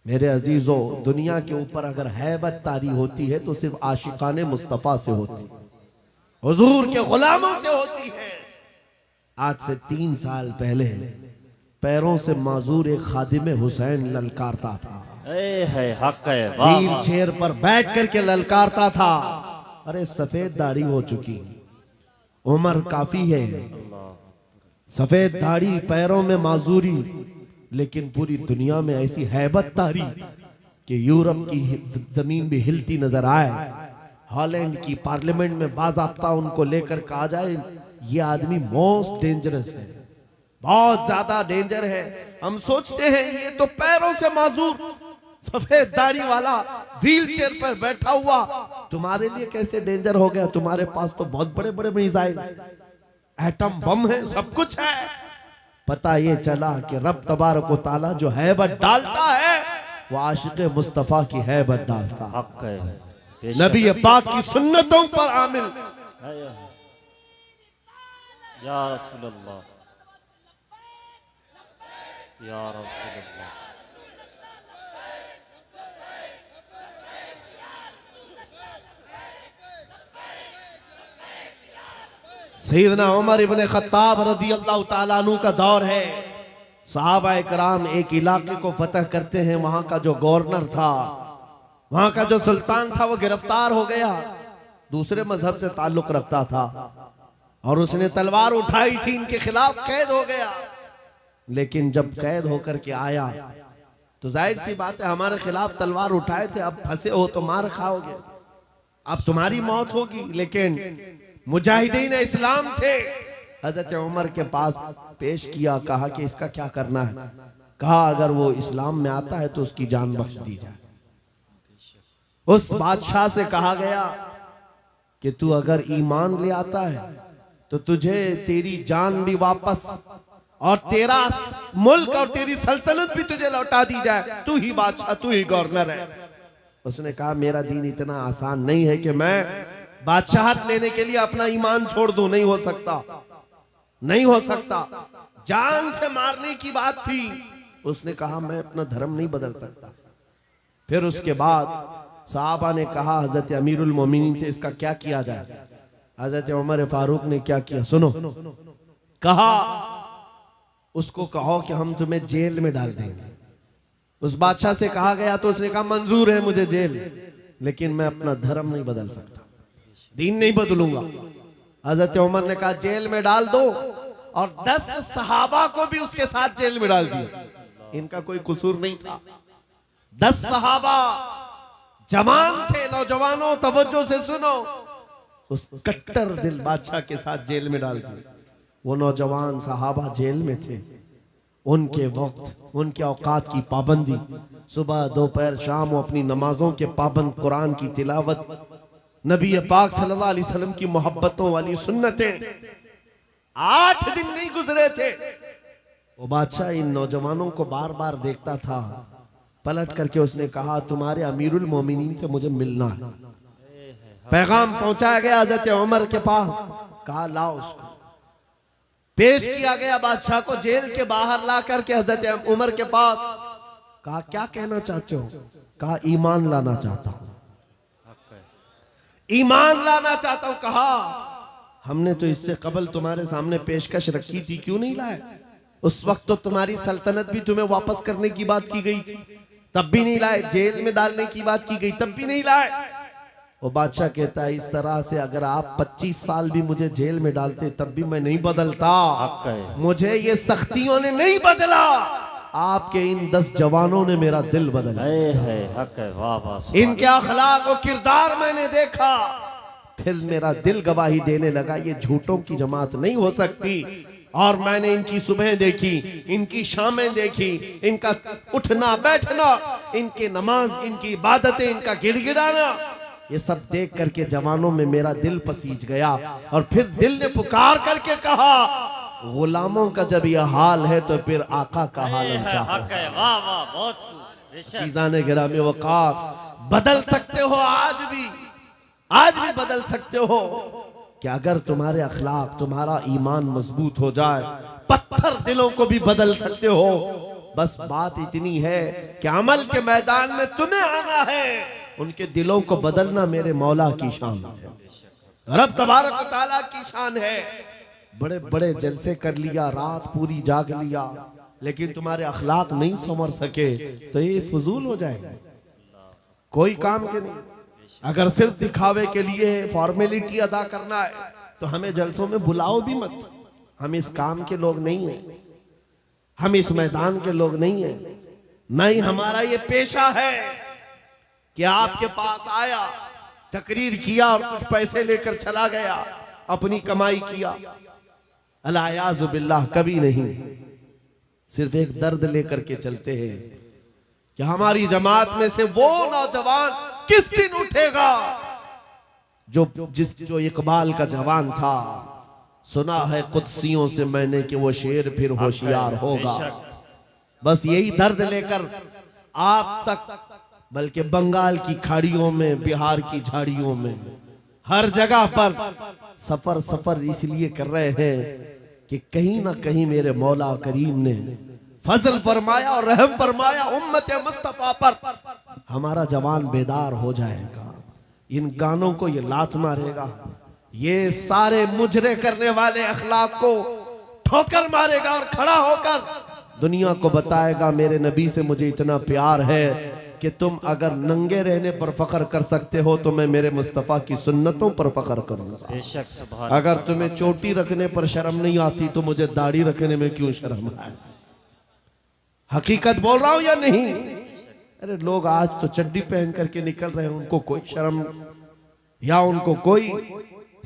मेरे अजीजों, दुनिया के ऊपर अगर हैबत तारी होती है तो सिर्फ आशिकाने मुस्तफ़ा से होती, हुजूर के गुलामों से होती है। आज से 3 साल पहले पैरों से माजूर एक खादिम हुसैन ललकारता था, व्हील चेयर पर बैठ करके ललकारता था। अरे सफेद दाढ़ी हो चुकी, उम्र काफी है, सफेद दाढ़ी, पैरों में माजूरी, लेकिन पूरी दुनिया में ऐसी हैबत तारी कि यूरोप की जमीन भी हिलती नजर आए। हॉलैंड की पार्लियामेंट में बाज़ाब्ता उनको लेकर कहा जाए ये आदमी मोस्ट डेंजरस है, बहुत ज्यादा डेंजर है। हम सोचते हैं ये तो पैरों से माजूर सफेद दाढ़ी वाला व्हील चेयर पर बैठा हुआ तुम्हारे लिए कैसे डेंजर हो गया? तुम्हारे पास तो बहुत बड़े बड़े मिसाइल, एटम बम है, सब कुछ है। पता ये चला कि रब तबारक व तआला जो हैबत डालता है वो आशिक मुस्तफा की हैबत डालता है, नबी पाक की सुन्नतों पर आमिल। या रसूल अल्लाह, या रसूल अल्लाह। सैयदना उमर इब्ने खत्ताब रज़ियल्लाहु ताला अन्हु का दौर है। सहाबा इकराम एक इलाके को फतह करते हैं, वहां का जो गवर्नर था, वहां का जो सुल्तान था, वो गिरफ्तार हो गया, दूसरे मजहब से ताल्लुक रखता था और उसने तलवार उठाई थी इनके खिलाफ, कैद हो गया। लेकिन जब कैद होकर के आया तो जाहिर सी बात है हमारे खिलाफ तलवार उठाए थे, अब फंसे हो तो मार खाओगे, अब तुम्हारी मौत होगी। लेकिन मुजाहिदीन इस्लाम थे, हजरत उमर के पास पेश किया, कहा कि इसका क्या करना है? कहा अगर वो इस्लाम में आता है तो उसकी जान बख्श दी जाए। उस बादशाह से कहा गया कि तू अगर ईमान ले आता है तो तुझे तेरी जान भी वापस और तेरा मुल्क और तेरी सल्तनत भी तुझे लौटा दी जाए, तू ही बादशाह, तू ही गवर्नर है। उसने कहा मेरा दीन इतना आसान नहीं है कि मैं बादशाहत लेने के लिए अपना ईमान छोड़ दूं, नहीं हो सकता, नहीं हो सकता। जान से मारने की बात थी। उसने कहा मैं अपना धर्म नहीं बदल सकता। फिर उसके बाद साहबा ने कहा हजरत अमीरुल मोमिनीन से इसका क्या किया जाए? हजरत उमर फारूक ने क्या किया सुनो, कहा उसको कहो कि हम तुम्हें जेल में डाल देंगे। उस बादशाह से कहा गया तो उसने कहा मंजूर है मुझे जेल, लेकिन मैं अपना धर्म नहीं बदल सकता, दीन नहीं बदलूंगा। हजरत उमर ने कहा जेल में डाल दो, और 10 सहाबा को भी उसके साथ जेल में डाल दिया। इनका कोई कसूर नहीं था। 10 सहाबा जवान थे, नौजवानों तवज्जो से सुनो, उस कट्टर दिल बादशाह के साथ जेल में डाल दिया। वो नौजवान सहाबा जेल में थे, उनके वक्त, उनके औकात की पाबंदी, सुबह दोपहर शाम वो अपनी नमाजों के पाबंद, कुरान की तिलावत, नबी पाक सल्लल्लाहु अलैहि वसल्लम की मोहब्बतों वाली सुन्नतें। 8 दिन नहीं गुजरे थे, वो बादशाह इन नौजवानों को बार बार देखता था। पलट करके उसने कहा तुम्हारे अमीरुल मोमिनीन से मुझे मिलना है। पैगाम पहुंचाया गया हजरत उमर के पास, कहा लाओ उसको। पेश किया गया बादशाह को, जेल के बाहर ला करके हजरत उमर के पास। कहा क्या कहना चाहते हो? कहा ईमान लाना चाहता हूं, ईमान लाना चाहता हूं। कहा हमने तो इससे कबल तुम्हारे सामने पेशकश रखी थी, क्यों नहीं लाए? उस वक्त तो तुम्हारी सल्तनत भी तुम्हें वापस करने की बात की गई थी, तब भी नहीं लाए। जेल में डालने की बात की गई, तब भी नहीं लाए। वो बादशाह कहता है इस तरह से अगर आप 25 साल भी मुझे जेल में डालते तब भी मैं नहीं बदलता। मुझे ये सख्तियों ने नहीं बदला, आपके इन 10 जवानों ने मेरा दिल बदला। इनके अखलाक और किरदार मैंने देखा, फिर मेरा दिल गवाही देने लगा ये झूठों की जमात नहीं हो सकती। और मैंने इनकी सुबह देखी, इनकी शामें देखी, इनका उठना बैठना, इनके नमाज, इनकी इबादतें, इनका गिड़गिड़ाना, ये सब देख करके जवानों में मेरा दिल पसीज गया। और फिर दिल ने पुकार करके कहा गुलामों का जब यह हाल है तो फिर आका का हाल क्या है? गिरामी वक़ार, बदल सकते हो आज भी बदल सकते हो कि अगर तुम्हारे अखलाक, तुम्हारा ईमान मजबूत हो जाए, पत्थर दिलों को भी बदल सकते हो। बस बात इतनी है कि अमल के मैदान में तुम्हें आना है, उनके दिलों को बदलना मेरे मौला की शान है, रब तबारक व तआला की शान है। बड़े बड़े जलसे कर लिया, रात पूरी जाग लिया, लेकिन तुम्हारे अखलाक नहीं संवर सके तो ये फजूल हो जाएगा, कोई काम के नहीं। अगर सिर्फ दिखावे के लिए फॉर्मेलिटी अदा करना है तो हमें जलसों में बुलाओ भी मत। हम इस काम के लोग नहीं हैं, हम इस मैदान के लोग नहीं हैं। नहीं, हमारा ये पेशा है कि आपके पास आया, तकरीर किया और कुछ पैसे लेकर चला गया, अपनी कमाई किया। अलायाज़ु बिल्लाह, कभी नहीं। सिर्फ एक दर्द लेकर के चलते हैं कि हमारी जमात में से वो नौजवान किस दिन उठेगा जो इकबाल का जवान था। सुना है कुदसियों से मैंने कि वो शेर फिर होशियार होगा। बस यही दर्द लेकर आप तक, बल्कि बंगाल की खाड़ियों में, बिहार की झाड़ियों में, हर जगह पर सफर इसलिए कर रहे हैं कि कहीं ना कहीं मेरे मौला करीम ने फजल फरमाया और रहम फरमाया उम्मत मुस्तफा पर। हमारा जवान बेदार हो जाएगा, इन गानों को ये लात मारेगा, ये सारे मुजरे करने वाले अखलाक को ठोकर मारेगा और खड़ा होकर दुनिया को बताएगा मेरे नबी से मुझे इतना प्यार है कि तुम अगर नंगे रहने पर फख्र कर सकते हो तो मैं मेरे मुस्तफ़ा की सुन्नतों पर फख्र करूंगा। बेशक सुभान। अगर तुम्हें चोटी रखने पर शर्म नहीं आती तो मुझे दाढ़ी रखने में क्यों शर्म आए। हकीकत बोल रहा हूं या नहीं? अरे लोग आज तो चड्डी पहन करके निकल रहे हैं, उनको कोई शर्म या उनको कोई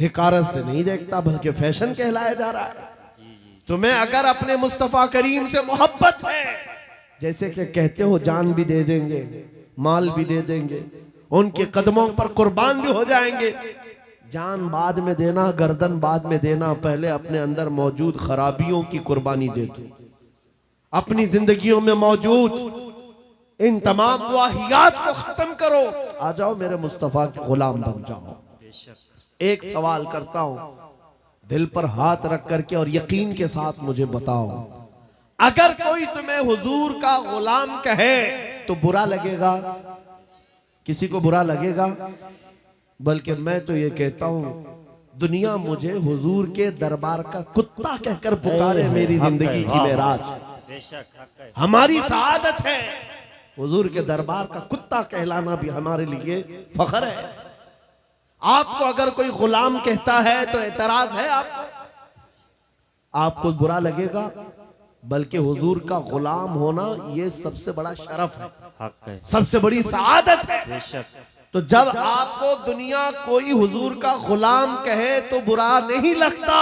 हिकारत से नहीं देखता, बल्कि फैशन कहलाया जा रहा है। तुम्हें अगर अपने मुस्तफ़ा करीम से मोहब्बत है, जैसे कि कहते हो जान भी दे देंगे, माल भी दे देंगे, उनके कदमों पर कुर्बान भी हो जाएंगे। जान बाद में देना, गर्दन बाद में देना, पहले अपने अंदर मौजूद खराबियों की कुर्बानी दे दो। अपनी जिंदगियों में मौजूद इन तमाम वाहियात को खत्म करो, आ जाओ मेरे मुस्तफ़ा के गुलाम बन जाओ। एक सवाल करता हूं, दिल पर हाथ रख करके और यकीन के साथ मुझे बताओ, अगर कोई तुम्हें हुजूर का गुलाम कहे तो बुरा लगेगा? किसी को बुरा लगेगा? बल्कि मैं तो ये कहता हूं, दुनिया मुझे हुजूर के दरबार का कुत्ता कहकर पुकारे, मेरी जिंदगी की मेराज। हमारी सआदत है, हुजूर के दरबार का कुत्ता कहलाना भी हमारे लिए फख्र है। आपको अगर कोई गुलाम कहता है तो एतराज है आपको बुरा लगेगा? बल्कि हुजूर का गुलाम होना ये सबसे बड़ा शरफ है, सबसे बड़ी सआदत है। तो जब आपको दुनिया कोई हुजूर का गुलाम कहे तो बुरा नहीं लगता,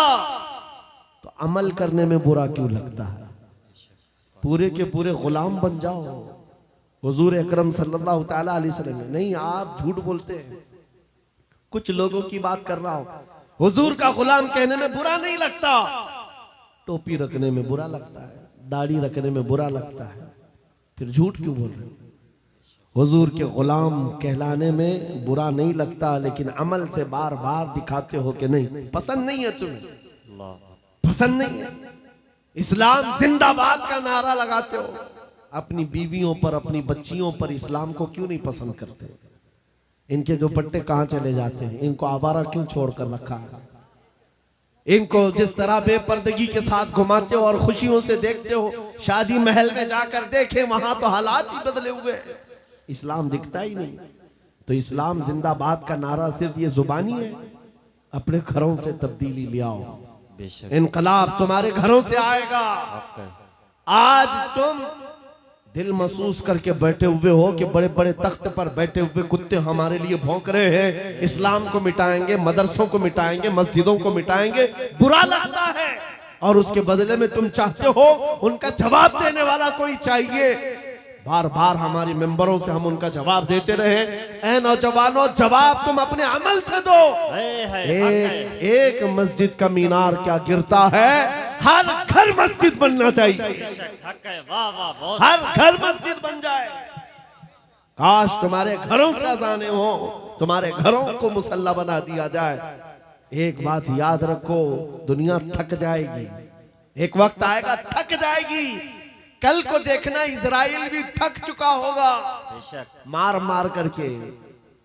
तो अमल करने में बुरा क्यों लगता है? पूरे के पूरे गुलाम बन जाओ हुजूर अकरम सल्लल्लाहु तआला अलैहि वसल्लम। नहीं, आप झूठ बोलते हैं। कुछ लोगों की बात कर रहा हूं, हुजूर का गुलाम कहने में बुरा नहीं लगता, टोपी रखने में बुरा लगता है, दाढ़ी रखने में बुरा लगता है, फिर झूठ क्यों बोल रहे हो? हुजूर के गुलाम कहलाने में बुरा नहीं लगता, लेकिन अमल से बार बार दिखाते हो कि नहीं, पसंद नहीं है तुम्हें, पसंद नहीं है। इस्लाम जिंदाबाद का नारा लगाते हो, अपनी बीवियों पर, अपनी बच्चियों पर इस्लाम को क्यों नहीं पसंद करते? इनके जो पट्टे कहां चले जाते हैं? इनको आवारा क्यों छोड़कर रखा है? इनको जिस तरह बेपर्दगी के साथ घुमाते हो और खुशियों से देखते हो, शादी महल में जाकर देखे वहां तो हालात ही बदले हुए हैं, इस्लाम दिखता ही नहीं। तो इस्लाम जिंदाबाद का नारा सिर्फ ये जुबानी है? अपने घरों से तब्दीली ले आओ, इनकलाब तुम्हारे घरों से आएगा। आज तुम दिल महसूस करके बैठे हुए हो कि बड़े बड़े तख्त पर बैठे हुए कुत्ते हमारे लिए भौंक रहे हैं, इस्लाम को मिटाएंगे, मदरसों को मिटाएंगे, मस्जिदों को मिटाएंगे, बुरा लगता है। और उसके बदले में तुम चाहते हो उनका जवाब देने वाला कोई चाहिए। बार बार हमारी मेंबरों से हम उनका जवाब देते रहे। ऐ नौजवानों, जवाब तुम अपने अमल से दो। एक मस्जिद का मीनार क्या गिरता है, हर घर मस्जिद बनना चाहिए, हर घर मस्जिद बन जाए। काश तुम्हारे घरों से अजाने हो, तुम्हारे घरों को मुसल्ला बना दिया जाए। एक बात याद रखो, दुनिया थक जाएगी, एक वक्त आएगा थक जाएगी, कल को देखना इजराइल भी थक चुका होगा बेशक मार मार करके।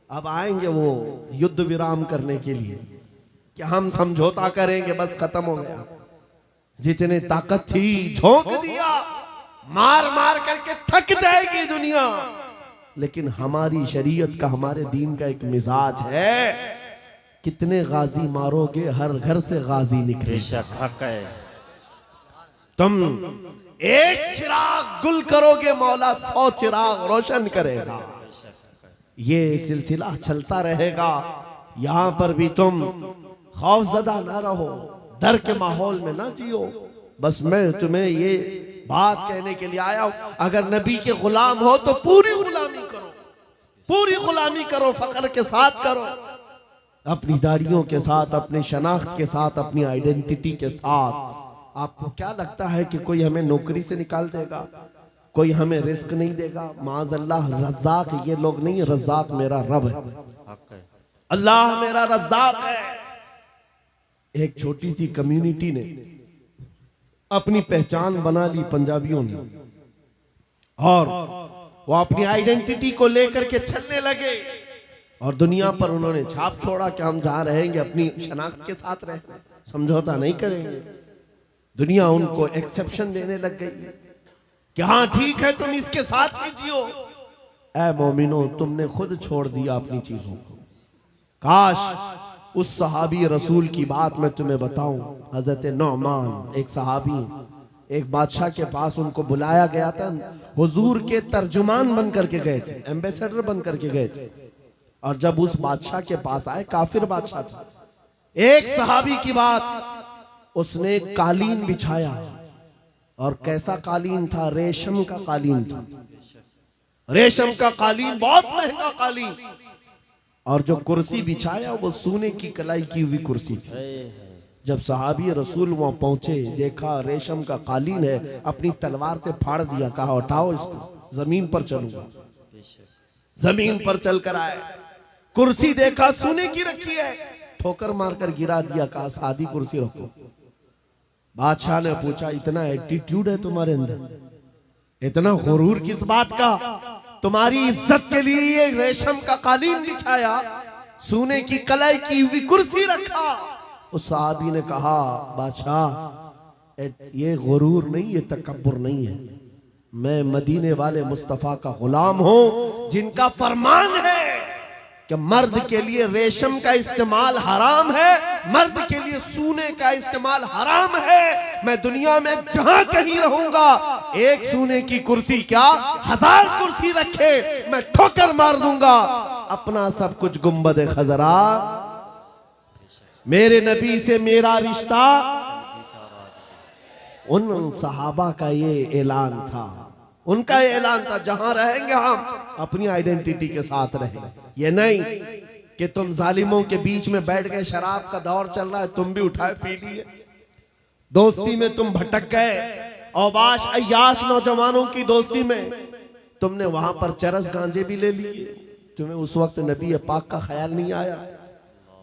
अब आएंगे वो युद्ध विराम करने के लिए कि हम समझौता करेंगे, बस खत्म हो गया। जितने ताकत थी झोंक दिया, मार मार करके थक जाएगी दुनिया। लेकिन हमारी शरीयत का, हमारे दीन का एक मिजाज है, कितने गाजी मारोगे हर घर से गाजी निकले। बेशक हक है। तुम एक चिराग गुल करोगे, मौला 100 चिराग रोशन करेगा। ये सिलसिला चलता रहेगा। यहां पर भी तुम खौफजदा ना रहो, डर के माहौल में ना जियो। बस मैं तुम्हें ये बात कहने के लिए आया हूं, अगर नबी के गुलाम हो तो पूरी गुलामी करो, पूरी गुलामी करो, फख्र के साथ करो, अपनी दाढ़ियों के साथ, अपने शनाख्त के साथ, अपनी आइडेंटिटी के साथ। आपको क्या लगता है कि कोई हमें नौकरी से निकाल देगा, कोई हमें रिस्क नहीं देगा? माज़अल्लाह रज़्ज़ाक़ ये लोग नहीं, रज़्ज़ाक़ मेरा रब है, अल्लाह मेरा रज़्ज़ाक़ है। एक छोटी सी कम्युनिटी ने अपनी पहचान बना ली पंजाबियों ने, और वो अपनी आइडेंटिटी को लेकर के चलने लगे और दुनिया पर उन्होंने छाप छोड़ा कि हम जहां रहेंगे अपनी शनाख्त के साथ रहेंगे, समझौता नहीं करेंगे। दुनिया उनको एक्सेप्शन देने लग गई कि हाँ ठीक है, तुम इसके साथ ही जियो। ऐ मोमिनो, तुमने खुद छोड़ दिया अपनी चीजों को। काश उस सहाबी रसूल की बात मैं तुम्हें बताऊं। हजरत नौमान एक सहाबी, एक बादशाह के पास उनको बुलाया गया था, हुजूर के तर्जुमान बन करके गए थे, एम्बेसडर बन करके गए थे। और जब उस बादशाह के पास आए, काफिर बादशाह था, एक सहाबी की बात, उसने कालीन बिछाया, और कैसा कालीन था? रेशम का कालीन था, रेशम का कालीन, बहुत महंगा कालीन। और जो कुर्सी बिछाया वो सोने की कलाई की हुई कुर्सी थी। जब सहाबी रसूल वहां पहुंचे, देखा रेशम का कालीन है, अपनी तलवार से फाड़ दिया, कहा उठाओ इसको, जमीन पर चलूंगा। जमीन पर चलकर आए, कुर्सी देखा सोने की रखी है, ठोकर मारकर गिरा दिया, कहा सादी कुर्सी रखो। बादशाह ने पूछा, इतना एटीट्यूड है तुम्हारे अंदर, इतना गुरूर किस बात का? तुम्हारी इज्जत के लिए ये रेशम का कालीन बिछाया, सोने की कलाई की हुई कुर्सी रखा। उस साहबी ने कहा, बादशाह ये गुरूर नहीं, ये तकब्बुर नहीं है, मैं मदीने वाले मुस्तफा का गुलाम हूं, जिनका फरमान है कि मर्द के लिए रेशम का इस्तेमाल हराम है, मर्द के लिए सोने का इस्तेमाल हराम है। मैं दुनिया में जहां कहीं रहूंगा, एक सोने की कुर्सी क्या 1000 कुर्सी रखे, मैं ठोकर मार दूंगा। अपना सब कुछ गुंबद खजरा, मेरे नबी से मेरा रिश्ता। उन सहाबा का ये ऐलान था, उनका ये ऐलान था, जहां रहेंगे हम अपनी आइडेंटिटी के साथ रहेंगे। ये नहीं कि तुम जालिमों के बीच में बैठ गए, शराब का दौर चल रहा है, तुम भी उठाए पी लिए, दोस्ती में तुम भटक गए, औबाश अय्याश नौजवानों की दोस्ती में तुमने वहां पर चरस गांजे भी ले लिए, तुम्हें उस वक्त नबी पाक का ख्याल नहीं आया,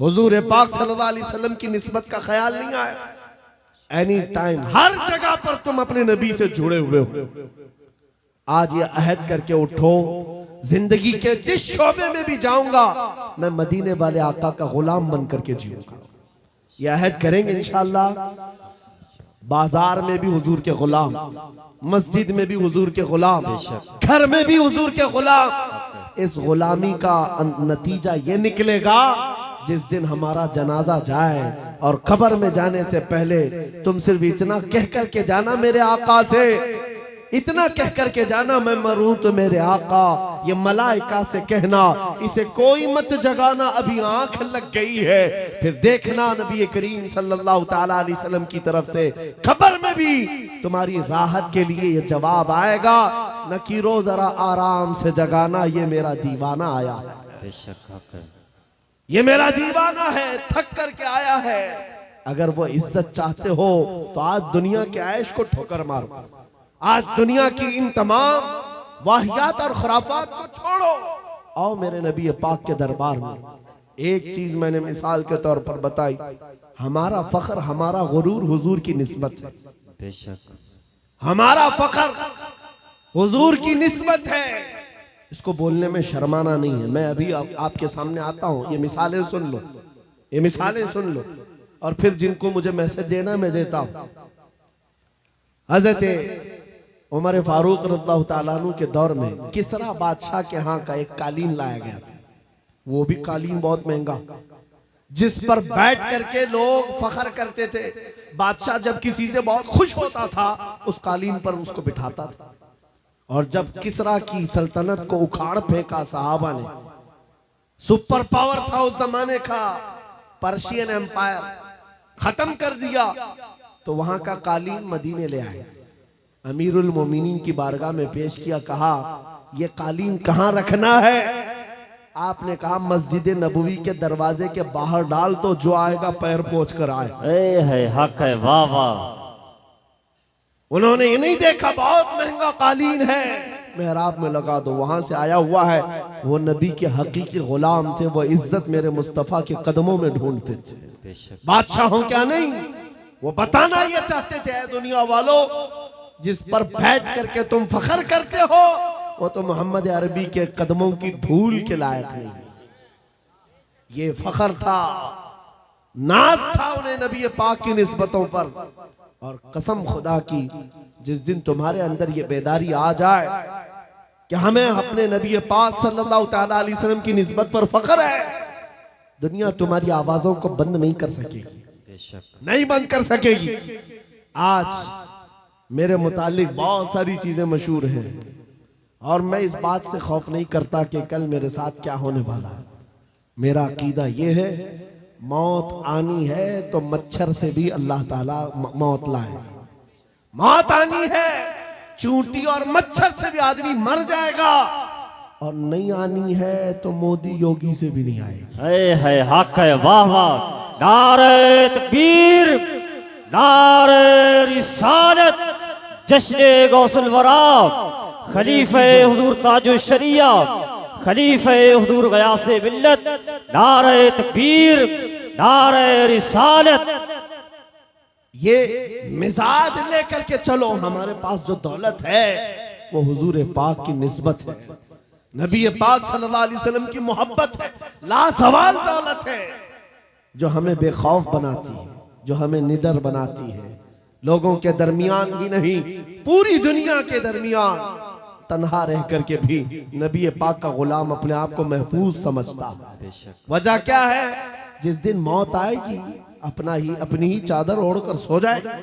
हुजूर पाक सल्लल्लाहु अलैहि वसल्लम की निस्बत का ख्याल नहीं आया। एनी टाइम हर जगह पर तुम अपने नबी से जुड़े हुए हो। आज ये अहद करके उठो, जिंदगी के जिस शोबे में भी जाऊंगा मैं मदीने वाले आका का गुलाम बन करके जीऊंगा। ये अहद करेंगे इंशाअल्लाह। बाजार में भी हुजूर के गुलाम, मस्जिद में भी हुजूर के गुलाम, घर में भी हुजूर के गुलाम। इस गुलामी का नतीजा ये निकलेगा, जिस दिन हमारा जनाजा जाए और कब्र में जाने से पहले तुम सिर्फ इतना कह करके जाना मेरे आका से, इतना कह करके जाना, मैं मरूं तो मेरे आका। ये मलाइका से कहना, इसे कोई मत जगाना, अभी आंख लग गई है। फिर देखना नबी करीम सल्लल्लाहु ताला अलैहि वसल्लम की तरफ से खबर में भी तुम्हारी राहत के लिए ये जवाब आएगा, नकीरो जरा आराम से जगाना, ये मेरा दीवाना आया है, ये मेरा दीवाना है, थक करके आया है। अगर वो इज्जत चाहते हो तो आज दुनिया के ऐश को ठोकर मारो, आज दुनिया की इन तमाम वाहियात और खुराफात को छोड़ो, आओ मेरे नबी पाक के दरबार में। एक चीज मैंने मिसाल के तौर पर बताई, हमारा फख्र, हमारा गुरूर हुजूर की निस्बत है। बेशक हमारा फख्र हुजूर की निस्बत है, इसको बोलने में शर्माना नहीं है। मैं अभी आपके सामने आता हूं, ये मिसालें सुन लो, ये मिसालें सुन लो, और फिर जिनको मुझे मैसेज देना मैं देता हूं। हजरत उमर फारूक रज़ियल्लाहु ताला अन्हु के दौर में किसरा बादशाह के यहाँ का एक कालीन लाया गया था, वो भी कालीन बहुत महंगा, जिस पर बैठ करके लोग फख्र करते थे। बादशाह जब किसी से बहुत खुश होता था उस कालीन पर उसको बिठाता था। और जब किसरा की सल्तनत को उखाड़ फेंका सहाबा ने, सुपर पावर था उस जमाने का, पर्शियन एम्पायर खत्म कर दिया, तो वहां का कालीन मदीने ले आए, अमीरुल मोमिनीन की बारगाह में पेश किया, कहा ये कालीन कहां रखना है? आपने कहा मस्जिद नबवी के दरवाजे के बाहर डाल, तो जो आएगा पैर पोंछ कर आए। है हक है, वाह वाह। उन्होंने ये नहीं देखा बहुत महंगा कालीन है, मेहराब में लगा दो, वहां से आया हुआ है, वो नबी के हकीकी गुलाम थे, वो इज्जत मेरे मुस्तफा के कदमों में ढूंढते थे, बादशाहों क्या नहीं। वो बताना ये चाहते थे, ऐ दुनिया वालों, जिस पर बैठ करके तुम फख्र करते हो वो तो मोहम्मद अरबी के कदमों की धूल के लायक नहीं। ये फख्र था, नाज था उन्हें नबी पाक की निस्बतों पर। और कसम खुदा की, जिस दिन तुम्हारे अंदर ये बेदारी आ जाए कि हमें अपने नबी पाक सल्लल्लाहु तआला अलैहि वसल्लम की निस्बत पर फख्र है, दुनिया तुम्हारी आवाजों को बंद नहीं कर सकेगी, नहीं बंद कर सकेगी। आज मेरे मुतालिक बहुत सारी चीजें मशहूर हैं, और मैं इस बात से खौफ नहीं करता कि कल मेरे साथ क्या होने वाला है। मेरा अकीदा ये है, मौत आनी है तो मच्छर से भी अल्लाह ताला मौत लाए। मौत आनी है, चूंटी और मच्छर से भी आदमी मर जाएगा, और नहीं आनी है तो मोदी योगी से भी नहीं आएगी। है हक है, वाह वाह। नारे तकबीर, नारे रिसालत, जश्न गौसुल वरा, खलीफे हुजूर ताजुल शरिया, खलीफे हुजूर गयासे मिल्लत, नारे तकबीर, नारे रिसालत। ये मिजाज लेकर के चलो, हमारे पास जो दौलत है वो हुजूर पाक की निस्बत है, नबी पाक सल्लल्लाहु अलैहि वसल्लम की मोहब्बत है, लासवाल दौलत है, जो हमें बेखौफ बनाती है, जो हमें निडर बनाती है। लोगों के दरमियान ही नहीं, पूरी दुनिया के दरमियान तन्हा रह करके भी नबी पाक का गुलाम अपने आप को महफूज समझता है। वजह क्या है? जिस दिन मौत आएगी अपनी ही चादर ओढ़कर सो जाए,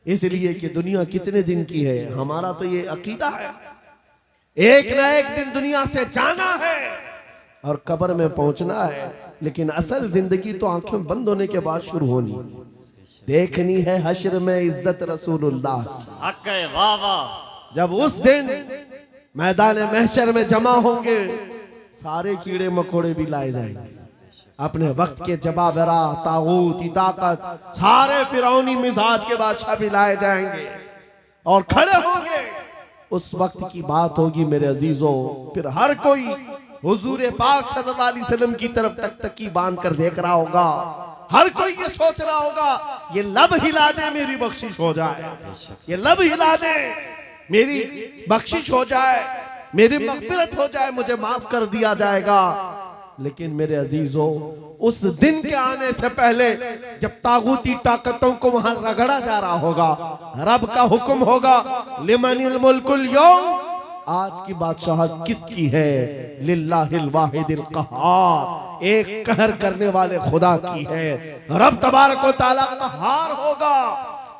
इसलिए कि दुनिया कितने दिन की है। हमारा तो ये अकीदा है, एक ना एक दिन दुनिया से जाना है और कब्र में पहुंचना है, लेकिन असल जिंदगी तो आंखें बंद होने के बाद शुरू होनी, देखनी है हश्र में इज्जत रसूलुल्लाह। हक है, वाह वाह। जब उस दिन मैदान महशर में जमा होंगे, सारे कीड़े मकोड़े भी लाए जाएंगे, अपने वक्त के जबाबरा, तागूत, ताकत, सारे फिरौनी मिजाज के बादशाह भी लाए जाएंगे और खड़े होंगे। उस वक्त की बात होगी मेरे अजीजों, फिर हर कोई हुजूर पाक सल्लल्लाहु अलैहि वसल्लम की तरफ तकतकी बांध कर देख रहा होगा। हर कोई ये सोच रहा होगा, ये लब हिला दे मेरी बख्शिश हो जाए, ये लब हिला दे मेरी बख्शिश हो जाए, मेरी मगफिरत हो जाए, मुझे माफ कर दिया जाएगा। लेकिन मेरे अजीजों, उस दिन के आने से पहले जब तागूती ताकतों को वहां रगड़ा जा रहा होगा, रब का हुक्म होगा, लिमनिल मुल्कुल यौम, आज की बादशाहत किसकी है? लिल्लाहिल वाहिदिल कहार, एक कहर करने वाले खुदा की है। रब तबारक व तआला कहार होगा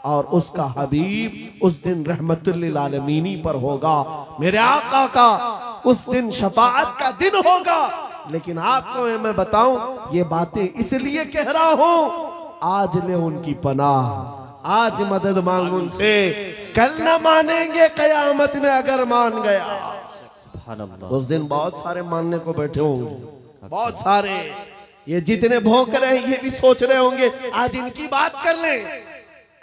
और उसका हबीब उस दिन रहमतुल लिल आलमीनी पर होगा। मेरे आका का उस दिन शफाअत का दिन होगा। लेकिन आपको मैं बताऊं, ये बातें इसलिए कह रहा हूं, आज ले उनकी पनाह, आज मदद मांग उनसे, कल न मानेंगे कयामत में अगर मान गया। उस दिन बहुत सारे मानने को बैठे होंगे, बहुत सारे, ये जितने भौंक रहे हैं ये भी सोच रहे होंगे आज इनकी बात कर लें,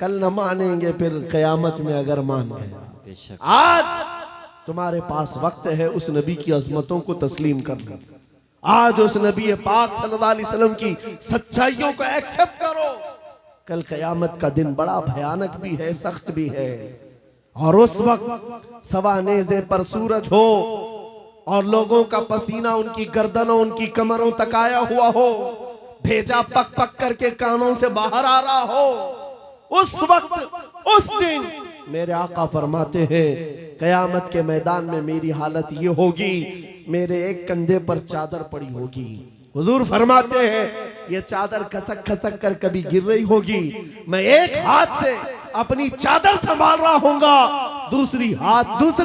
कल न मानेंगे फिर कयामत में अगर मान गए। आज तुम्हारे पास वक्त है उस नबी की अजमतों को तस्लीम कर लो, आज उस नबी पाक सल्लल्लाहु अलैहि वसल्लम की सच्चाइयों को एक्सेप्ट करो। कल कयामत का दिन बड़ा भयानक भी है, सख्त भी है, और उस वक्त सवा नेज़े पर सूरज हो और लोगों का पसीना उनकी गर्दनों उनकी कमरों तक आया हुआ हो, भेजा पक पक करके कानों से बाहर आ रहा हो, उस वक्त उस दिन मेरे आका फरमाते हैं कयामत के मैदान में मेरी हालत ये होगी, मेरे एक कंधे पर चादर पड़ी होगी। हुजूर फरमाते हैं ये चादर खसक खसक कर कभी गिर रही होगी, मैं एक हाथ से अपनी चादर संभाल रहा होऊंगा, दूसरे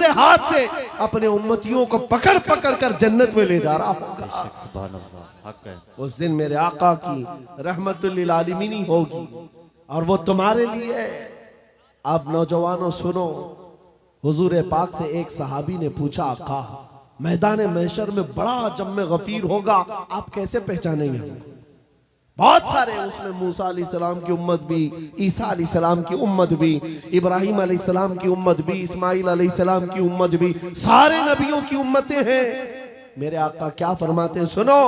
हाथ से अपने उम्मतियों को पकड़ पकड़ कर जन्नत में ले जा रहा होगा। उस दिन मेरे आका की रहमतुल लिल आलमीन होगी और वो तुम्हारे लिए है। अब नौजवानों सुनो, हुजूर पाक से एक सहाबी ने पूछा आका मैदान महशर में बड़ा जम्मे गफीर होगा, आप कैसे पहचानेंगे? बहुत सारे उसमें मूसा अलैहिस्सलाम की उम्मत भी, ईसा अलैहिस्सलाम की उम्मत भी, इब्राहिम अलैहिस्सलाम की उम्मत भी, इस्माइल अलैहिस्सलाम की उम्मत भी, सारे नबियों की उम्मतें हैं। मेरे आका क्या फरमाते हैं सुनो,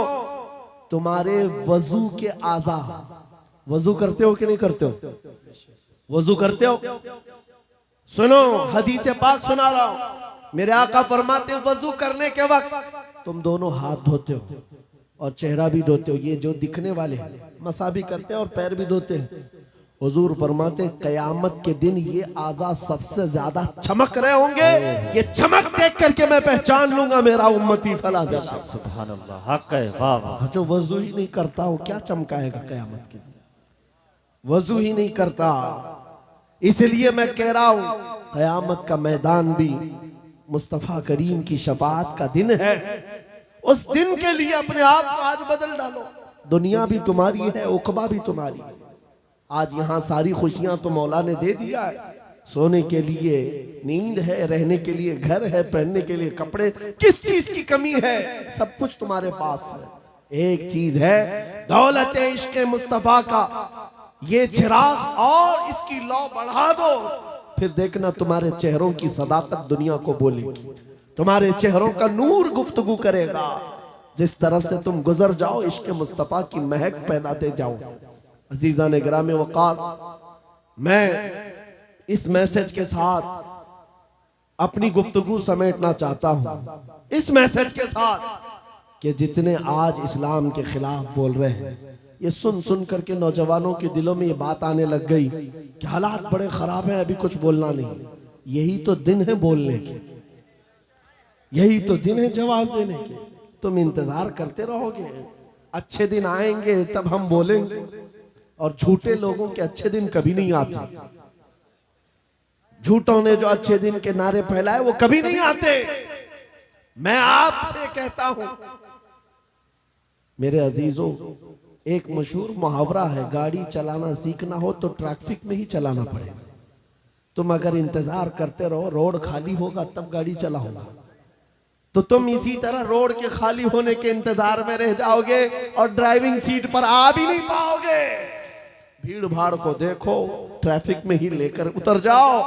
तुम्हारे वजू के आज़ा, वजू करते हो कि नहीं करते हो? वजू करते हो? सुनो हदीस पाक सुना रहा हूं। मेरे आका फरमाते हैं वजू करने के वक्त तुम दोनों हाथ धोते हो और चेहरा भी धोते हो, ये जो दिखने वाले मसा भी करते हैं और पैर भी धोते हैं। हुजूर फरमाते हैं कयामत के दिन ये आज़ा सबसे ज्यादा चमक रहे होंगे, ये चमक देख करके मैं पहचान लूंगा मेरा उम्मती फला जैसा। सुभान अल्लाह, हक है, वाह वाह। जो वजू ही नहीं करता हो क्या चमकाएगा कयामत के दिन? वजू ही नहीं करता। इसलिए मैं कह रहा हूं कयामत का मैदान भी मुस्तफा करीम की शफाअत का दिन है। उस दिन के लिए अपने आप को आज बदल डालो। दुनिया भी तुम्हारी है, उकबा भी तुम्हारी है। आज यहाँ सारी खुशियां तो मौला ने दे दिया है, सोने के लिए नींद है, रहने के लिए घर है, पहनने के लिए कपड़े, किस चीज की कमी है? सब कुछ तुम्हारे पास है। एक चीज है दौलत इश्क मुस्तफा का ये चिराग, और इसकी लौ बढ़ा दो, फिर देखना तुम्हारे चेहरों की सदाकत दुनिया को बोलेगी, तुम्हारे चेहरों का नूर गुफ्तगू करेगा। जिस तरफ से तुम गुजर जाओ इश्क मुस्तफा की महक फैलाते जाओ। अजीजा ने ग्राम वक़ार, मैं इस मैसेज के साथ अपनी गुफ्तगू समेटना चाहता हूं, इस मैसेज के साथ कि जितने आज इस्लाम के खिलाफ बोल रहे हैं, ये सुन सुन करके नौजवानों के दिलों में ये बात आने लग गई कि हालात बड़े खराब हैं, अभी कुछ बोलना नहीं। यही तो दिन है बोलने के, यही तो दिन है जवाब देने के। तुम इंतजार करते रहोगे, अच्छे दिन आएंगे तब हम बोलेंगे, और झूठे लोगों के अच्छे दिन कभी नहीं आते। झूठों ने जो अच्छे दिन के नारे फैलाए वो कभी नहीं आते। मैं आपसे कहता हूं मेरे अजीजों, एक मशहूर मुहावरा है, गाड़ी चलाना सीखना हो तो ट्रैफिक में ही चलाना पड़ेगा। तुम अगर इंतजार करते रहो रोड खाली होगा तब गाड़ी चलाओगा, तो तुम इसी तरह रोड के खाली होने के इंतजार में रह जाओगे और ड्राइविंग सीट पर आ भी नहीं पाओगे। भीड़ भाड़ को देखो, ट्रैफिक में ही लेकर उतर जाओ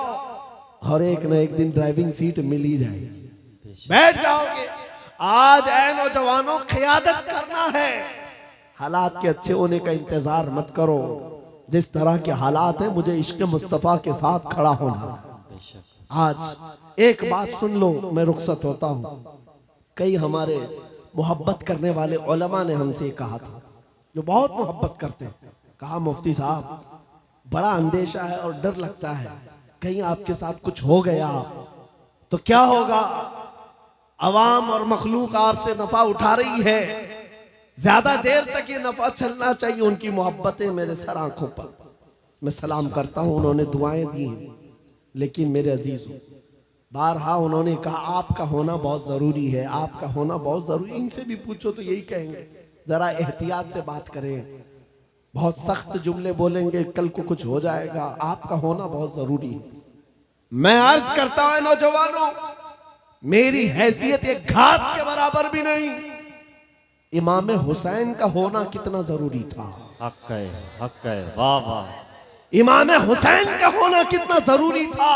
और एक न एक दिन ड्राइविंग सीट मिल ही जाएगी, बैठ जाओगे। आज ऐ नौजवानों, क़ियादत करना है, हालात के अच्छे होने का इंतजार मत करो। जिस तरह के हालात हैं, मुझे इश्क मुस्तफा के साथ खड़ा होना। आज एक बात सुन लो, मैं रुखसत होता हूं। कई हमारे मोहब्बत करने वाले उलमा ने हमसे कहा था, जो बहुत मोहब्बत करते हैं, कहा मुफ्ती साहब बड़ा अंदेशा है और डर लगता है, कहीं आपके साथ कुछ हो गया तो क्या होगा? अवाम और मखलूक आपसे नफा उठा रही है, ज्यादा देर तक ये नफा चलना चाहिए। उनकी मोहब्बतें मेरे सर आंखों पर, मैं सलाम करता हूं, उन्होंने दुआएं दी हैं। लेकिन मेरे अजीजों, बारहा उन्होंने कहा आपका होना बहुत जरूरी है, आपका होना बहुत जरूरी। इनसे भी पूछो तो यही कहेंगे, जरा एहतियात से बात करें, बहुत सख्त जुमले बोलेंगे, कल को कुछ हो जाएगा। आपका होना बहुत जरूरी है। मैं अर्ज करता हूं नौजवानों, मेरी हैसियत एक घास के बराबर भी नहीं। इमाम हुसैन का होना कितना जरूरी था। हक है, वाह वाह। इमाम हुसैन का होना कितना जरूरी था।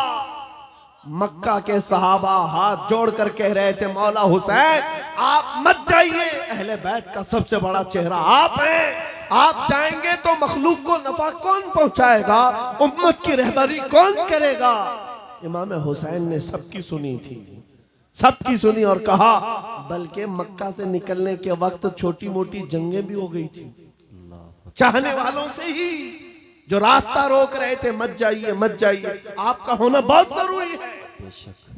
मक्का के सहाबा हाथ जोड़कर कह रहे थे, मौला हुसैन आप मत जाइए, अहले बैत का सबसे बड़ा चेहरा आप हैं। आप जाएंगे तो मखलूक को नफा कौन पहुंचाएगा, उम्मत की रहबरी कौन करेगा? इमाम हुसैन ने सबकी सुनी थी, सबकी सुनी और कहा, बल्कि मक्का से निकलने के वक्त छोटी मोटी जंगें भी हो गई थी चाहने वालों से ही, जो रास्ता रोक रहे थे, मत जाइए मत जाइए, आपका होना बहुत जरूरी है।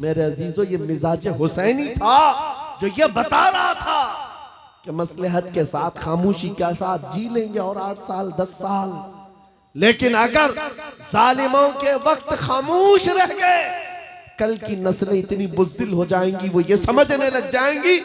मेरे अजीजों, ये मिजाज हुसैनी था जो ये बता रहा था कि मसलहत के साथ खामोशी के साथ जी लेंगे और 8 साल 10 साल, लेकिन अगर जालिमों के वक्त खामोश रह गए, कल की नस्लें इतनी बुज़दिल हो जाएंगी, वो ये समझने लग जाएंगी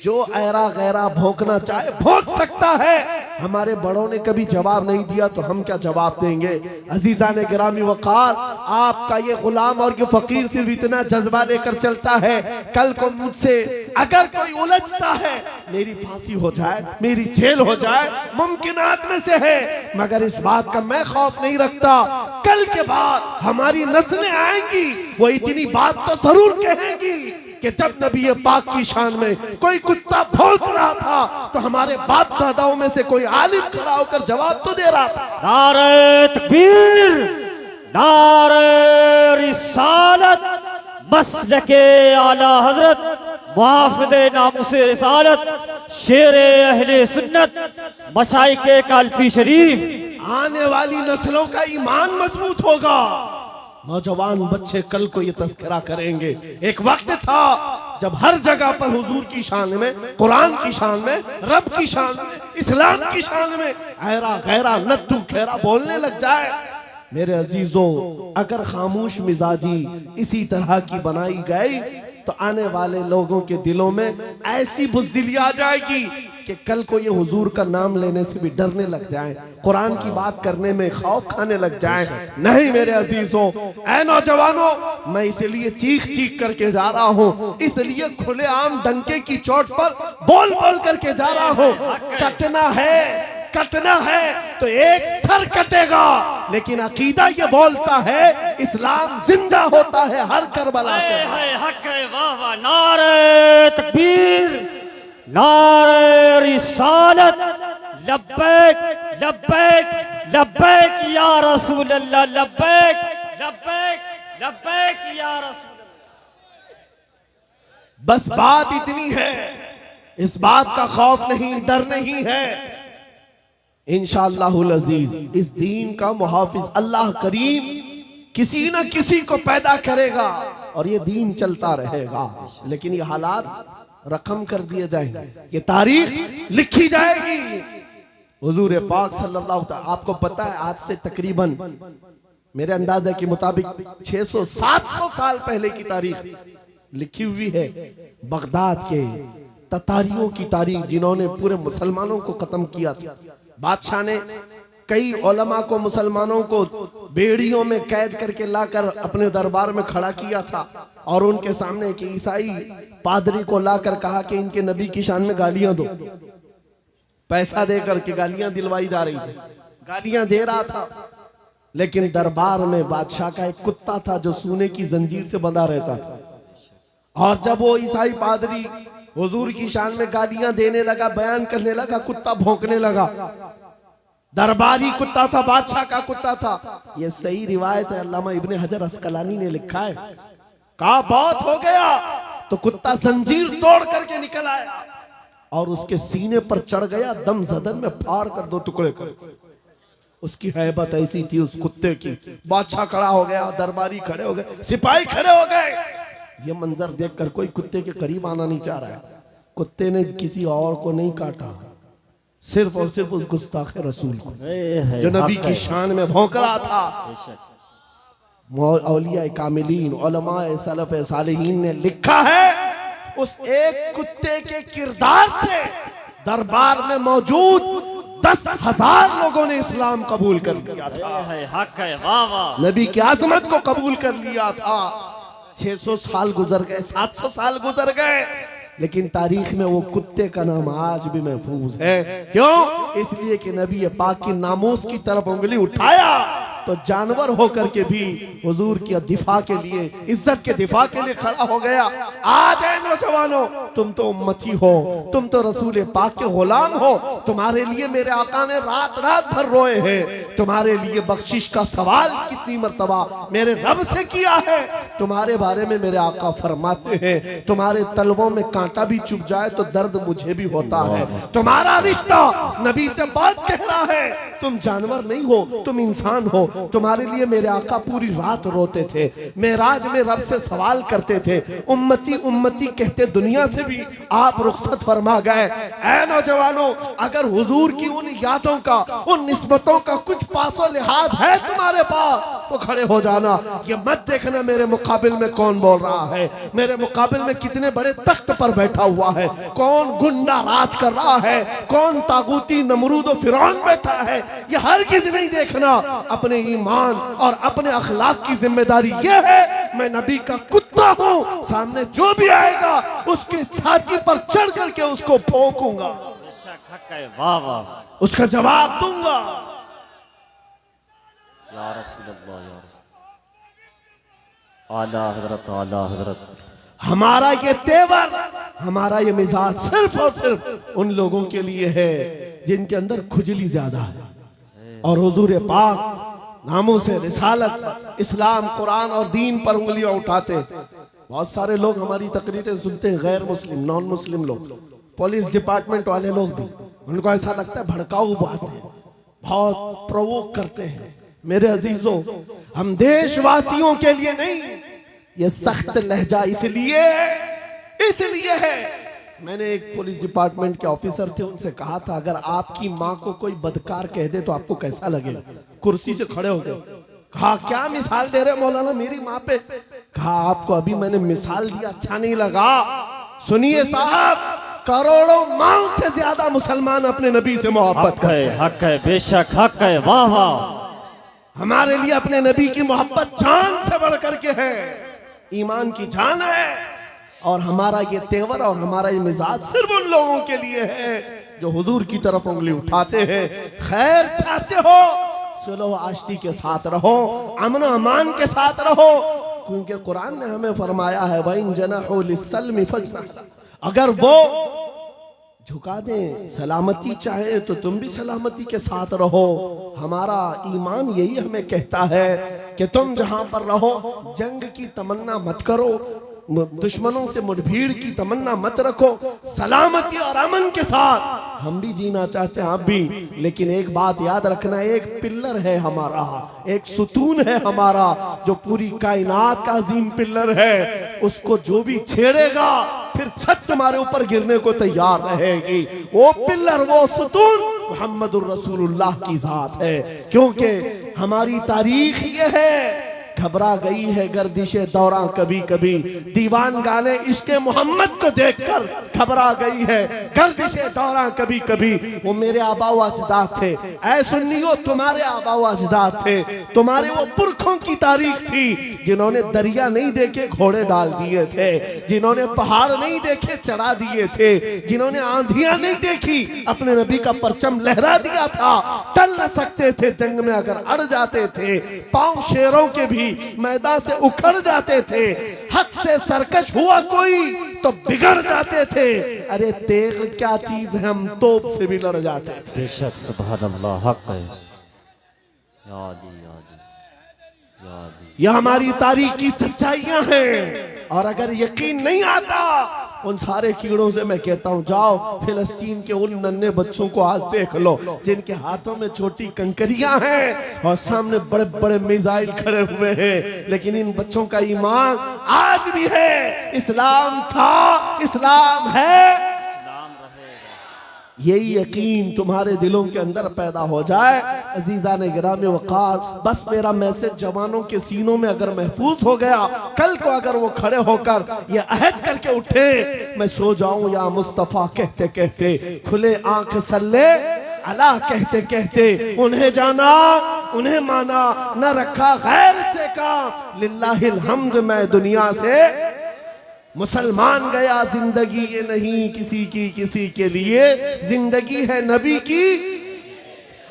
जो ऐरा गैरा भौंकना चाहे भौंक सकता है। हमारे बड़ों ने कभी जवाब नहीं दिया तो हम क्या जवाब देंगे। अजीजान गिरामी वक़ार, आपका ये गुलाम और ये फकीर सिर्फ इतना जज्बा लेकर चलता है, कल को मुझसे अगर कोई उलझता है, मेरी फांसी हो जाए, मेरी जेल हो जाए, मुमकिनात में से है, मगर इस बात का मैं खौफ नहीं रखता, कल के बाद हमारी नस्लें आएंगी, वो इतनी बात तो जरूर कहेंगी कि जब नबी पाक की शान में कोई कुत्ता भौंक रहा था तो हमारे बाप दादाओं में से कोई आलिम खड़ा होकर जवाब तो दे रहा था। नारे तकबीर, नारे रिसालत, मसलके आला हजरत, मुहाफिज़े नामुसे रिसालत, शेरे अहले सुन्नत, मशाइखे कालपी शरीफ। आने वाली नस्लों का ईमान मजबूत होगा, नौजवान बच्चे कल को ये तस्करा करेंगे। एक वक्त था जब हर जगह पर हुजूर की शान में, कुरान की शान में, रब की शान में, इस्लाम की शान में ऐरा गैरा नत्थु खेरा बोलने लग जाए। मेरे अजीजों, अगर खामोश मिजाजी इसी तरह की बनाई गई तो आने वाले लोगों के दिलों में ऐसी बुज़दिली आ जाएगी कि कल को ये हुजूर का नाम लेने से भी डरने लग जाएं, कुरान की बात करने में खौफ खाने लग जाएं। नहीं मेरे अजीजों, ऐ नौजवानों, मैं इसलिए चीख चीख करके जा रहा हूँ, इसलिए खुलेआम डंके की चोट पर बोल बोल करके जा रहा हूँ। कटना है तो एक सर कटेगा, लेकिन अकीदा ये बोलता है इस्लाम जिंदा होता है हर करबला पे। हक है, वाह वाह, नारे तकबीर, नारे रिसालत, लब्बैक लब्बैक लब्बैक या रसूल अल्लाह, लब्बैक लब्बैक लब्बैक या रसूल अल्लाह। बस बात इतनी है, इस बात का खौफ नहीं, डर नहीं है। इंशाअल्लाहुल अजीज इस दीन का मुहाफिज अल्लाह करीम किसी न किसी को पैदा करेगा और ये दीन चलता रहेगा। लेकिन ये हालात रकम कर दिए जाएंगे, ये तारीख लिखी जाएगी। हुजूर पाक सल्लल्लाहु अलैहि वसल्लम, आपको पता है आज से तकरीबन मेरे अंदाजे के मुताबिक 600-700 साल पहले की तारीख लिखी हुई है। बगदाद के ततारियों की तारीख, जिन्होंने पूरे मुसलमानों को खत्म किया था। बादशाह ने कई उलमा को, मुसलमानों को बेड़ियों में कैद करके लाकर अपने दरबार में खड़ा किया था और उनके सामने एक ईसाई पादरी को लाकर कहा कि इनके नबी की शान में गालियां दो। पैसा देकर के गालियां दिलवाई जा रही थी, गालियां दे रहा था। लेकिन दरबार में बादशाह का एक कुत्ता था जो सोने की जंजीर से बंधा रहता था, और जब वो ईसाई पादरी हुजूर की शान में गालियां देने लगा, बयान करने लगा, कुत्ता भौंकने लगा। दरबारी कुत्ता था, बादशाह का कुत्ता था। ये सही रिवायत है, अल्लामा इब्ने हजर अस्कलानी ने लिखा है। कहा बहुत हो गया तो कुत्ता जंजीर तोड़ करके निकल आया और उसके सीने पर चढ़ गया, दम जदन में फाड़ कर 2 टुकड़े कर। उसकी हैबत ऐसी थी उस कुत्ते की। बादशाह खड़ा हो गया, दरबारी खड़े हो गए, सिपाही खड़े हो गए। ये मंजर देखकर कोई कुत्ते के करीब आना नहीं चाह रहा है। कुत्ते ने किसी और को नहीं काटा, सिर्फ और सिर्फ उस गुस्ताख रसूल को जो नबी की शान में भौंक रहा था। औलिया कामिलीन, उलमाए सलफ सालिहीन ने लिखा है, उस एक कुत्ते के किरदार से दरबार में मौजूद 10,000 लोगों ने इस्लाम कबूल कर लिया था। हक है, वाह वाह, नबी की आजमत को कबूल कर लिया था। 600 साल गुजर गए, 700 साल गुजर गए, लेकिन तारीख में वो कुत्ते का नाम आज भी महफूज है। क्यों? इसलिए कि नबी पाक की नामूस की तरफ उंगली उठाया तो जानवर होकर के भी हुजूर की दिफा के लिए, इज्जत के दिफा के लिए खड़ा हो गया। आज है नौजवानों, तुम तो उम्मती हो, तुम तो रसूल पाक के गुलाम हो। तुम्हारे लिए मेरे आका ने रात रात भर रोए हैं। तुम्हारे लिए बख्शिश का सवाल कितनी मर्तबा मेरे रब से किया है। तुम्हारे बारे में मेरे आका फरमाते हैं, तुम्हारे तलवों में कांटा भी चुभ जाए तो दर्द मुझे भी होता है। तुम्हारा रिश्ता नबी से बहुत गहरा है। तुम जानवर नहीं हो, तुम इंसान हो। तुम्हारे लिए मेरे आका पूरी रात रोते थे, मेराज में रब से सवाल करते थे। उम्मती उम्मती कहते दुनिया से भी आप रुखसत फरमा गए। ऐ नौजवानों, अगर हुजूर की उन यादों का, उन निस्बतों का कुछ पासो लिहाज है तुम्हारे पास तो खड़े हो जाना। ये मत देखना मेरे मुकाबिल में कौन बोल रहा है, मेरे मुकाबिल में कितने बड़े तख्त पर बैठा हुआ है, कौन गुंडा राज कर रहा है, कौन तागूती नमरूद और फिरौन बैठा है। ये हरगिज़ नहीं देखना। अपने ईमान और अपने अखलाक की जिम्मेदारी ये है, मैं नबी का कुत्ता हूं, सामने जो भी आएगा उसकी छाती पर चढ़ करके उसको भौंकूंगा, वाह वाह, उसका जवाब दूंगा। या रसूल अल्लाह, या रसूल, आला हजरत, आला हजरत। हमारा ये तेवर, हमारा ये मिजाज सिर्फ और सिर्फ उन लोगों के लिए है जिनके अंदर खुजली ज्यादा है और हुजूर पाक नामों से रिसालत, इस्लाम, कुरान और दीन पर उंगलियां उठाते। बहुत सारे लोग हमारी तकरीरें सुनते हैं, गैर मुस्लिम, नॉन मुस्लिम लोग, पुलिस डिपार्टमेंट वाले लोग भी, उनको ऐसा लगता है भड़काऊ बातें, बहुत प्रोवोक करते हैं। मेरे अजीजों, हम देशवासियों के लिए नहीं, ये सख्त लहजा इसलिए है। मैंने एक पुलिस डिपार्टमेंट के ऑफिसर थे, उनसे कहा था अगर आपकी माँ को कोई बदकार कह दे तो आपको कैसा लगेगा। कुर्सी से खड़े हो गए, कहा क्या मिसाल दे रहे मौलाना मेरी माँ पे। कहा आपको अभी मैंने मिसाल दिया, अच्छा नहीं लगा। सुनिए साहब, करोड़ों माओ से ज्यादा मुसलमान अपने नबी से मोहब्बत करते हैं। हक है, बेशक हक है, वाह वाह। हमारे लिए अपने नबी की मोहब्बत जान से बढ़ करके है, ईमान की जान है। और हमारा ये तेवर और हमारा ये मिजाज सिर्फ उन लोगों के लिए है जो हुजूर की तरफ उंगली उठाते हैं। खैर चाहते हो, सुलह आश्ती के साथ रहो, अमन अमान के साथ रहो, क्योंकि कुरान ने हमें फरमाया है वइन जनाहु लिस्सल्मी फजनह, अगर वो झुका दें, सलामती चाहे तो तुम भी सलामती के साथ रहो। हमारा ईमान यही हमें कहता है कि तुम जहां पर रहो जंग की तमन्ना मत करो, दुश्मनों से मुठभीड़ की तमन्ना मत रखो, सलामती और अमन के साथ हम भी जीना चाहते हैं, आप भी। लेकिन एक बात याद रखना, एक पिल्लर है हमारा, एक सुतून है हमारा जो पूरी कायनात का अजीम पिल्लर है। उसको जो भी छेड़ेगा फिर छत तुम्हारे ऊपर गिरने को तैयार रहेगी। वो पिल्लर, वो सुतून मुहम्मदुर रसूलुल्लाह की जात है। क्योंकि हमारी तारीख ये है, घबरा गई है गर्दिशे दौरा कभी कभी, दीवान गाने इश्क़े मोहम्मद को देखकर घबरा गई है गर्दिशे दौरा कभी कभी। वो मेरे आबा व अजदाद थे, ऐ सुन्नियों तुम्हारे आबा व अजदाद थे, तुम्हारे वो पुरखों की तारीख थी जिन्होंने दरिया नहीं देखे घोड़े डाल दिए थे, जिन्होंने पहाड़ नहीं देखे चढ़ा दिए थे, जिन्होंने आंधियां नहीं देखी अपने नबी का परचम लहरा दिया था। टल न सकते थे जंग में अगर अड़ जाते थे, पांव शेरों के भी मैदान से उखड़ जाते थे, हक से सरकश हुआ कोई तो बिगड़ जाते थे। अरे तेग क्या चीज है, हम तोप से भी लड़ जाते थे। बेशक सुभान अल्लाह, हक है। याद यह हमारी तारीख की सच्चाइयां हैं। और अगर यकीन नहीं आता उन सारे कीड़ों से मैं कहता हूं, जाओ फिलिस्तीन के उन नन्हे बच्चों को आज देख लो जिनके हाथों में छोटी कंकरियां हैं और सामने बड़े बड़े मिसाइल खड़े हुए हैं, लेकिन इन बच्चों का ईमान आज भी है। इस्लाम था, इस्लाम है, यही यकीन तुम्हारे दिलों के अंदर पैदा हो जाए। अजीजा ने गिरामी वकार, बस मेरा मैसेज जवानों के सीनों में अगर महफूज हो गया, कल को अगर वो खड़े होकर ये अहद करके उठे, मैं सो जाऊं या मुस्तफा कहते कहते, खुले आंख सल्ले अला कहते कहते, उन्हें जाना उन्हें माना, न रखा गैर से काम, लिल्लाहिल हम्द मैं दुनिया से मुसलमान गया। जिंदगी ये नहीं किसी की किसी के लिए, जिंदगी है नबी की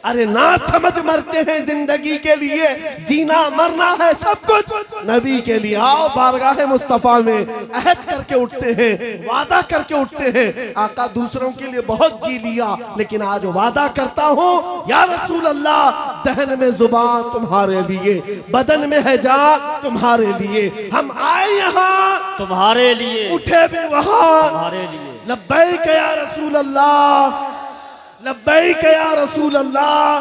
अरे ना समझ मरते हैं जिंदगी के लिए, जीना मरना है सब कुछ नबी के लिए। आओ बारगाह मुस्तफा में अहद करके उठते हैं, वादा करके उठते हैं। आका दूसरों के लिए बहुत जी लिया, लेकिन आज वादा करता हूँ या रसूल अल्लाह, दहन में जुबान तुम्हारे लिए, बदन में है जान तुम्हारे लिए। हम आए यहाँ तुम्हारे लिए, उठे भी वहाँ तुम्हारे लिए। लब्बैक या रसूल अल्लाह, लब्बैक या रसूल अल्लाह,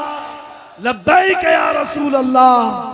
लब्बैक या रसूल अल्लाह।